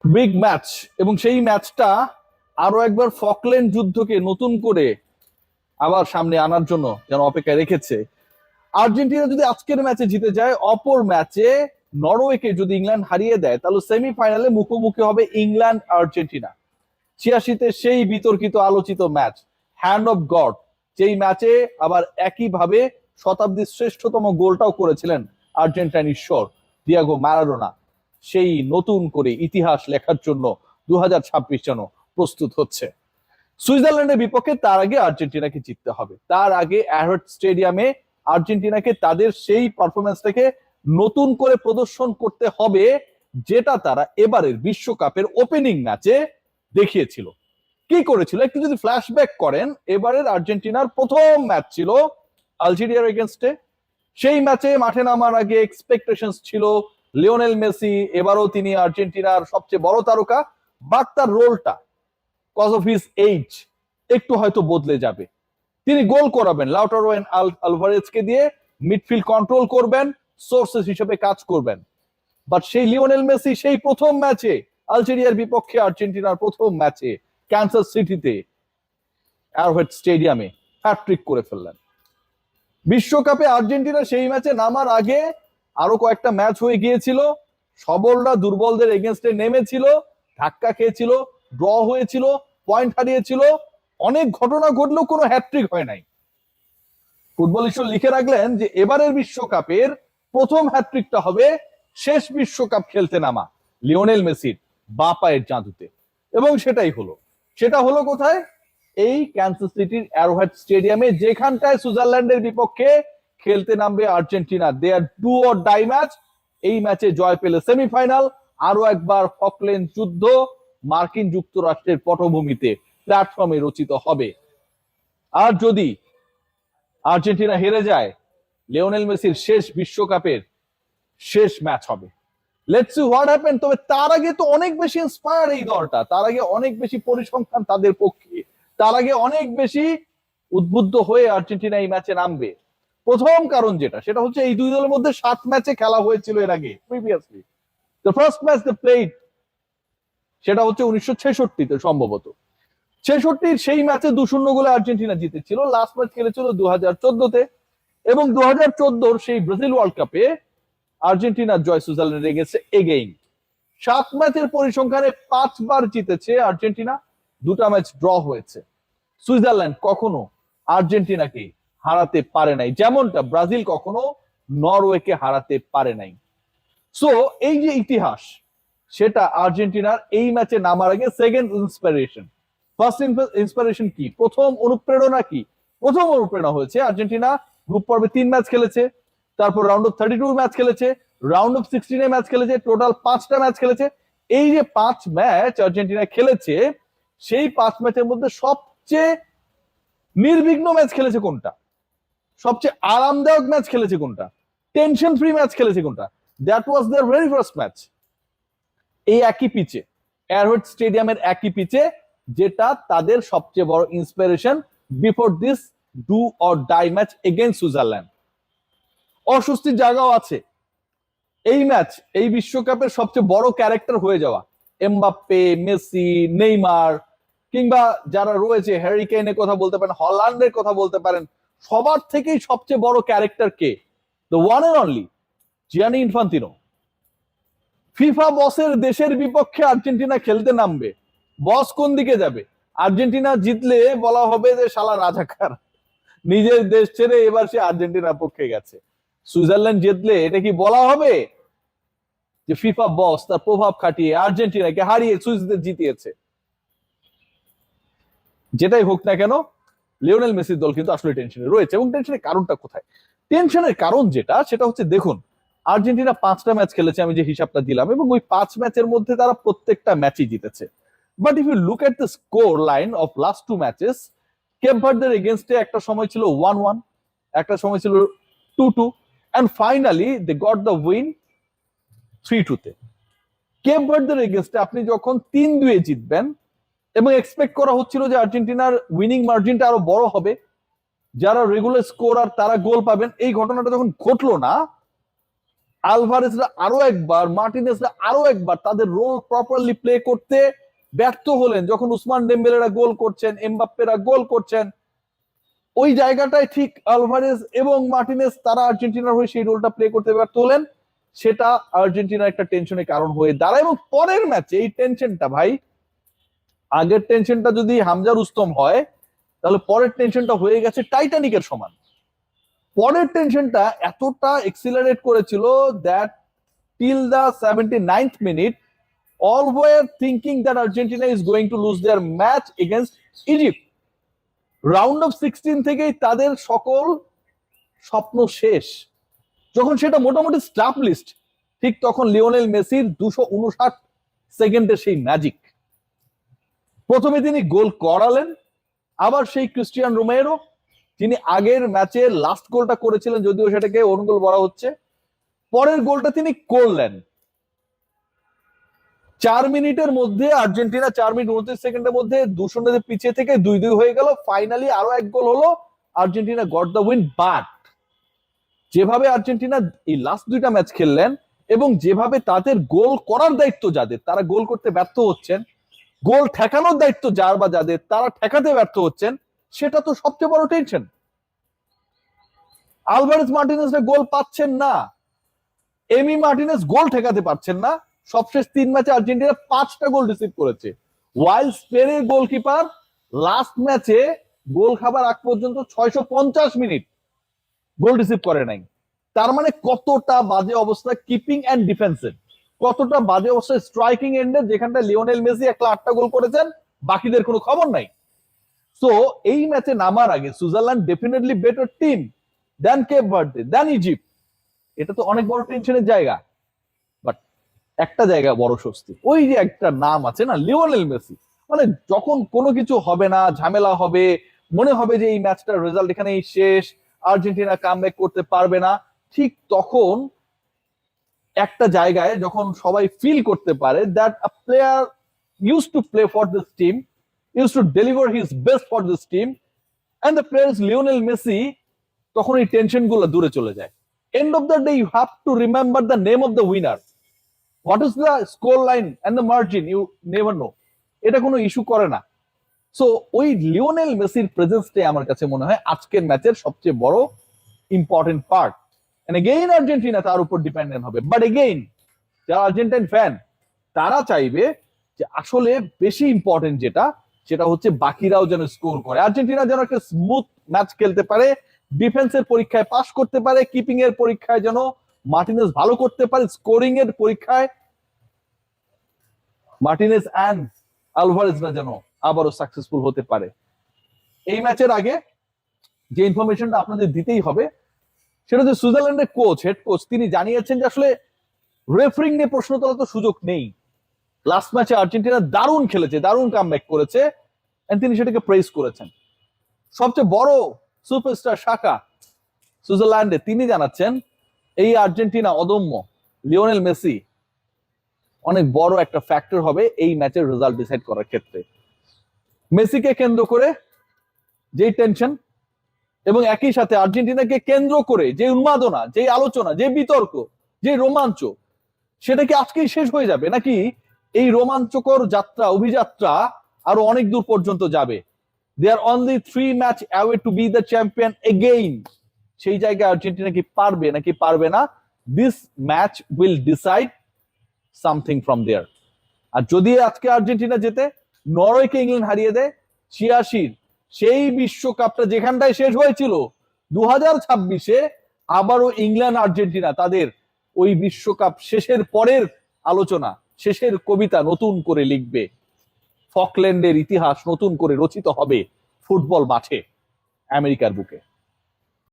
Big match, এবং সেই ম্যাচটা আরো একবার ফকল্যান্ড যুদ্ধকে নতুন করে আবার সামনে আনার জন্য যেন অপেক্ষায় রেখেছে। আর্জেন্টিনা যদি আজকের ম্যাচে জিতে যায়, অপর ম্যাচে নরওয়েকে যদি ইংল্যান্ড হারিয়ে দেয়, তাহলে সেমিফাইনালে মুখোমুখি হবে ইংল্যান্ড আর্জেন্টিনা। 86-তে সেই বিতর্কিত আলোচিত ম্যাচ, হ্যান্ড অফ গড, যেই ম্যাচে আবার একইভাবে শতাব্দীর শ্রেষ্ঠতম গোলটাও করেছিলেন আর্জেন্টাইন ঈশ্বর ডিয়াগো ম্যারাডোনা। সেই নতুন করে ইতিহাস লেখার জন্য 2026 যেন প্রস্তুত হচ্ছে। সুইজারল্যান্ডের বিপক্ষে তার আগে আর্জেন্টিনাকে জিততে হবে, তার আগে অ্যারহার্ট স্টেডিয়ামে আর্জেন্টিনাকে তাদের সেই পারফরমেন্সটাকে নতুন করে প্রদর্শন করতে হবে, যেটা তারা এবারের বিশ্বকাপের ওপেনিং ম্যাচে দেখিয়েছিল। কি করেছিল একটু যদি ফ্ল্যাশব্যাক করেন, এবারের আর্জেন্টিনার প্রথম ম্যাচ ছিল আলজেরিয়ার এগেনস্টে। সেই ম্যাচে মাঠে নামার আগে এক্সপেকটেশন ছিল লিওনেল মেসি এবারও তিনি আর্জেন্টিনার সবচেয়ে বড় তারকা, বাট তার রোলটা কজ অফ হিজ এইজ একটু হয়তো বদলে যাবে। তিনি গোল করাবেন লাউটারো আলভারেজকে দিয়ে, মিডফিল্ড কন্ট্রোল করবেন, সোর্সেস হিসেবে কাজ করবেন। বাট সেই লিওনেল মেসি সেই প্রথম ম্যাচে আলজেরিয়ার বিপক্ষে আর্জেন্টিনার প্রথম ম্যাচে ক্যান্সাস সিটিতে অ্যারোহেড স্টেডিয়ামে হ্যাটট্রিক করে ফেললেন। বিশ্বকাপে আর্জেন্টিনা সেই ম্যাচে নামার আগে আরো কয়েকটা ম্যাচ হয়ে গিয়েছিল, সবলরা দুর্বলদের এগেনস্টে নেমেছিল, ধাক্কা খেয়েছিল, ড্র হয়েছিল, পয়েন্ট হারিয়েছিল, অনেক ঘটনা ঘটলেও কোনো হ্যাটট্রিক হয় নাই। ফুটবল ঈশ্বর লিখে রাখলেন যে এবারের বিশ্বকাপের প্রথম হ্যাটট্রিকটা হবে শেষ বিশ্বকাপ খেলতে নামা লিওনেল মেসির বা পায়ের জাদুতে, এবং সেটাই হলো। সেটা হলো কোথায়? এই ক্যান্সাস সিটির অ্যারোহেড স্টেডিয়ামে, যেখানটায় সুইজারল্যান্ডের বিপক্ষে খেলতে নামবে Argentina. They are do or die match. এই ম্যাচে জয় পেলে সেমিফাইনাল, আরো একবার ফকল্যান্ড যুদ্ধ মার্কিন যুক্তরাষ্ট্রের পটভূমিতে প্ল্যাটফর্মে রচিত হবে। আর যদি আর্জেন্টিনা হেরে যায়, লিওনেল মেসির শেষ বিশ্বকাপের শেষ ম্যাচ হবে। Let's see what happen. তবে তার আগে তো অনেক বেশি ইন্সপায়ার এই দলটা, তার আগে অনেক বেশি পরিসংখ্যান তাদের পক্ষে, তার আগে অনেক বেশি উদ্বুদ্ধ হয়ে আর্জেন্টিনা এই ম্যাচে নামবে। প্রথম কারণ যেটা, সেটা হচ্ছে এই দুই দলের মধ্যে 7 ম্যাচে খেলা হয়েছিল এর আগে previously. The first match they played, সেটা হচ্ছে 1966-তে সম্ভবত। 66-র সেই ম্যাচে 2-0 গোলে আর্জেন্টিনা জিতেছিল। লাস্ট ম্যাচ খেলেছিল 2014-তে, এবং 2014-র সেই ব্রাজিল ওয়ার্ল্ড কাপে আর্জেন্টিনার জয় সুইজারল্যান্ডে গেছে এগেইন। 7 ম্যাচের পরিসংখ্যানে 5 বার জিতেছে আর্জেন্টিনা, 2টা ম্যাচ ড্র হয়েছে। সুইজারল্যান্ড কখনো আর্জেন্টিনাকে হারাতে পারে নাই, যেমনটা ব্রাজিল কখনো নরওয়েকে হারাতে পারে নাই। সো এই যে ইতিহাস, সেটা আর্জেন্টিনার এই ম্যাচে নামার আগে সেকেন্ড ইন্সপিরেশন। ফার্স্ট ইন্সপিরেশন কি, প্রথম অনুপ্রেরণা কি? প্রথম অনুপ্রেরণা হয়েছে আর্জেন্টিনা গ্রুপ পর্বে 3 ম্যাচ খেলেছে, তারপর রাউন্ড অফ 32 ম্যাচ খেলেছে, রাউন্ড অফ 16 ম্যাচ খেলেছে, টোটাল 5টা ম্যাচ খেলেছে। এই যে 5 ম্যাচ আর্জেন্টিনা খেলেছে, সেই 5 ম্যাচের মধ্যে সবচেয়ে নির্বিঘ্ন ম্যাচ খেলেছে কোনটা? সবচেয়ে আরামদায়ক ম্যাচ খেলেছে কোনটা? টেনশন ফ্রি ম্যাচ খেলেছে কোনটা? That was their very first match. এই একই পিচে, অ্যারোহেড স্টেডিয়ামের একই পিচে, যেটা তাদের সবচেয়ে বড় inspiration before this do or die match against Switzerland. অস্বস্তির জায়গাও আছে। এই ম্যাচ এই বিশ্বকাপের সবচেয়ে বড় ক্যারেক্টার হয়ে যাওয়া, এমবাপ্পে, মেসি, নেইমার, কিংবা যারা রয়েছে, হ্যারি কেইনের কথা বলতে পারেন, হল্যান্ডের কথা বলতে পারেন, সবার থেকেই সবচেয়ে বড় ক্যারেক্টার কে? The one and only Gianni Infantino. FIFA বসের দেশের বিপক্ষে আর্জেন্টিনা খেলতে নামবে, বস কোন দিকে যাবে? আর্জেন্টিনা জিতলে বলা হবে যে শালা রাজাকার, নিজের দেশ ছেড়ে এবার সে আর্জেন্টিনার পক্ষে গেছে। সুইজারল্যান্ড জিতলে এটা কি বলা হবে যে ফিফা বস তার প্রভাব খাটিয়ে আর্জেন্টিনাকে হারিয়ে সুইসদের জিতিয়েছে? যেটাই হোক না কেন, লিওনেল মেসির দল কিন্তু আসলে টেনশনে রয়েছে। এবং টেনশনের কারণটা কোথায়? টেনশনের কারণ যেটা, সেটা হচ্ছে দেখুন, আর্জেন্টিনা 5টা ম্যাচ খেলেছে, আমি যে হিসাবটা দিলাম, এবং ওই 5 ম্যাচের মধ্যে তারা প্রত্যেকটা ম্যাচই জিতেছে। But if you look at the score line of last 2 matches, কেপ ভার্দের এগেইনস্টে একটা সময় ছিল 1-1, একটা সময় ছিল 2-2, and finally they got the win 3-2-তে। কেপ ভার্দের এগেইনস্টে আপনি যখন 3-2-এ জিতবেন, এবং এক্সপেক্ট করা হচ্ছিল যে আর্জেন্টিনার উইনিং মার্জিনটা আরো বড় হবে, যারা রেগুলার স্কোরার তারা গোল পাবেন, এই ঘটনাটা যখন ঘটলো না, আলভারেজরা আরো একবার, মার্টিনেজরা আরো একবার তাদের রোল প্রপারলি প্লে করতে ব্যর্থ হলেন। যখন উসমান ডেম্বেলেরা গোল করছেন, এমবাপ্পেরা গোল করছেন, ওই জায়গাটায় ঠিক আলভারেজ এবং মার্টিনেজ তারা আর্জেন্টিনার হয়ে সেই রোলটা প্লে করতে ব্যর্থ হলেন। সেটা আর্জেন্টিনার একটা টেনশনের কারণ হয়ে দাঁড়ায়। এবং পরের ম্যাচে এই টেনশনটা, ভাই, আগের টেনশনটা যদি হামজা রুস্তম হয়, তাহলে পরের টেনশনটা হয়ে গেছে টাইটানিকের সমান। পরের টেনশনটা এতটা এক্সিলারেট করেছিল that till the 79th minute all were thinking that Argentina is going to lose their match against Egypt. Round of 16 থেকেই তাদের সকল স্বপ্ন শেষ। যখন সেটা মোটামুটি স্টাফ লিস্ট, ঠিক তখন লিওনেল মেসির 259 সেকেন্ডের সেই ম্যাজিক। প্রথমে তিনি গোল করালেন, আবার সেই ক্রিস্টিয়ান রোমেরো, তিনি আগের ম্যাচের লাস্ট গোলটা করেছিলেন, যদিও সেটাকে ওন গোল বলা হচ্ছে, পরের গোলটা তিনি করলেন। 4 মিনিটের মধ্যে আর্জেন্টিনা 4 মিনিট 29 সেকেন্ডের মধ্যে 2-0 পিছিয়ে থেকে 2-2 হয়ে গেল। ফাইনালি আরো এক গোল হলো, Argentina got the win. But যেভাবে আর্জেন্টিনা এই লাস্ট দুইটা ম্যাচ খেললেন এবং যেভাবে তাদের গোল করার দায়িত্ব যাদের, তারা গোল করতে ব্যর্থ হচ্ছেন, গোল ঠেকানোর দায়িত্ব যার বা যাদের, তারা ঠেকাতে ব্যর্থ হচ্ছেন, সেটা তো সবচেয়ে বড় টেনশন। আলভারেজ মার্টিনেজরা গোল পাচ্ছেন না, এমি মার্টিনেজ গোল ঠেকাতে পারছেন না। সবশেষ 3 ম্যাচে আর্জেন্টিনা 5টা গোল রিসিভ করেছে, ওয়াইল স্পেনের গোলকিপার লাস্ট ম্যাচে গোল খাবার আগ পর্যন্ত 650 মিনিট গোল রিসিভ করে নাই। তার মানে কতটা বাজে অবস্থা কিপিং এন্ড ডিফেন্সে, কতটা বাজে অবস্থা স্ট্রাইকিং এন্ডে, যেখানটা লিওনেল মেসি একলা 8টা গোল করেছেন, বাকিদের কোনো খবর নাই। সো এই ম্যাচে নামার আগে সুইজারল্যান্ড ডেফিনেটলি বেটার টিম দেন কেপ ভার্দে, দেন ইজিপ্ট। এটা তো অনেক বড় টেনশনের জায়গা। বাট একটা জায়গা বড় স্বস্তি, ওই যে একটা নাম আছে না, লিওনেল মেসি। মানে যখন কোনো কিছু হবে না, ঝামেলা হবে, মনে হবে যে এই ম্যাচটার রেজাল্ট এখানেই শেষ, আর্জেন্টিনা কামব্যাক করতে পারবে না, ঠিক তখন একটা জায়গায় যখন সবাই ফিল করতে পারে that a player use to play for this team, use to deliver his best for this team, and the player is Lionel Messi, তখন এই টেনশন গুলো দূরে চলে যায়। End of the day you have to remember the name of the winner, what is the score line and the margin, you never know. এটা কোনো issue করে না। সো ওই লিওনেল মেসির প্রেজেন্সটাই আমার কাছে মনে হয় আজকের ম্যাচের সবচেয়ে বড় important part. And again Argentina তার উপর ডিপেন্ডেন্ট হবে। বাট এগেইন যারা আর্জেন্টাইন ফ্যান, তারা চাইবে যে আসলে বেশি ইম্পর্টেন্ট যেটা, সেটা হচ্ছে বাকিরাও যেন স্কোর করে, আর্জেন্টিনা যেন একটা স্মুথ ম্যাচ খেলতে পারে, ডিফেন্সের পরীক্ষায় পাস করতে পারে, কিপিং এর পরীক্ষায় যেন মার্টিনেজ ভালো করতে পারে, স্কোরিং এর পরীক্ষায় মার্টিনেজ এন্ড আলভারেজরা যেন আবারও সাকসেসফুল হতে পারে। এই ম্যাচের আগে যে ইনফরমেশনটা আপনাদের দিতেই হবে, সেটা হচ্ছে সুইজারল্যান্ডের কোচ, হেড কোচ, তিনি জানিয়েছেন যে আসলে রেফারিং নিয়ে প্রশ্ন তোলার তো সুযোগ নেই। লাস্ট ম্যাচে আর্জেন্টিনা দারুণ খেলেছে, দারুণ কামব্যাক করেছে, তিনি সেটাকে প্রেজ করেছেন। সবচেয়ে বড় সুপারস্টার শাকা সুইজারল্যান্ডে, তিনি জানাচ্ছেন এই আর্জেন্টিনা অদম্য লিওনেল মেসি অনেক বড় একটা ফ্যাক্টর হবে এই ম্যাচের রেজাল্ট ডিসাইড করার ক্ষেত্রে। মেসিকে কেন্দ্র করে যেই টেনশন এবং একই সাথে আর্জেন্টিনাকে কেন্দ্র করে যে উন্মাদনা, যে আলোচনা, যে বিতর্ক, যে রোমাঞ্চ, সেটা কি আজকেই শেষ হয়ে যাবে, নাকি এই রোমাঞ্চকর যাত্রা, অভিযাত্রা আরো অনেক দূর পর্যন্ত যাবে? They are only 3 match away to be the champion again. সেই জায়গায় আর্জেন্টিনা কি পারবে নাকি পারবে না, this match will decide something from there. আর যদি আজকে আর্জেন্টিনা জেতে, নরওয়েকে ইংল্যান্ড হারিয়ে দেয়, 86 সেই বিশ্বকাপটা যেখানটায় শেষ হয়েছিল 2026-এ আবারও ইংল্যান্ড আর্জেন্টিনা তাদের ওই বিশ্বকাপ শেষের পরের আলোচনা, শেষের কবিতা নতুন করে লিখবে। ফকল্যান্ডের ইতিহাস নতুন করে রচিত হবে ফুটবল মাঠে, আমেরিকার বুকে।